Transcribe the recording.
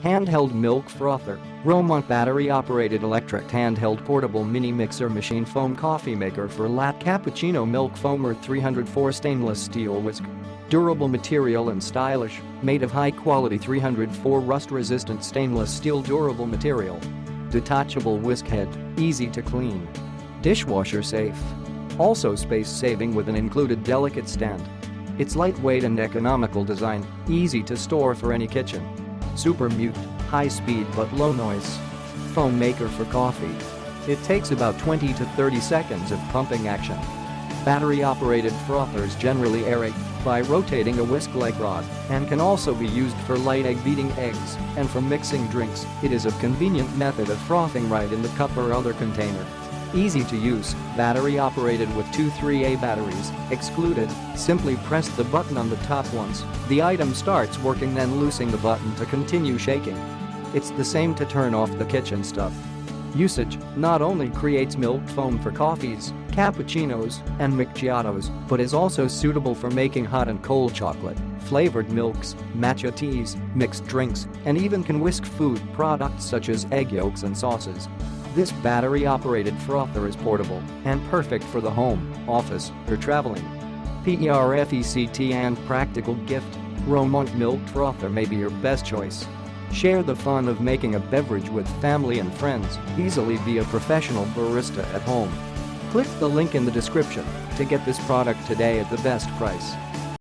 Handheld milk frother. ROMAUNT battery-operated electric handheld portable mini mixer machine foam coffee maker for latte cappuccino milk foamer 304 stainless steel whisk. Durable material and stylish, made of high-quality 304 rust-resistant stainless steel durable material. Detachable whisk head, easy to clean. Dishwasher safe. Also space-saving with an included delicate stand. Its lightweight and economical design, easy to store for any kitchen. Super mute, high speed but low noise. Foam maker for coffee. It takes about 20 to 30 seconds of pumping action. Battery-operated frothers generally aerate by rotating a whisk-like rod and can also be used for light egg beating eggs and for mixing drinks. It is a convenient method of frothing right in the cup or other container. Easy to use, battery-operated with two 3A batteries, excluded. Simply press the button on the top once the item starts working, then loosen the button to continue shaking. It's the same to turn off the kitchen stuff. Usage not only creates milk foam for coffees, cappuccinos, and macchiatos, but is also suitable for making hot and cold chocolate, flavored milks, matcha teas, mixed drinks, and even can whisk food products such as egg yolks and sauces. This battery-operated frother is portable and perfect for the home, office, or traveling. Perfect and practical gift. ROMAUNT milk frother may be your best choice. Share the fun of making a beverage with family and friends, easily be a professional barista at home. Click the link in the description to get this product today at the best price.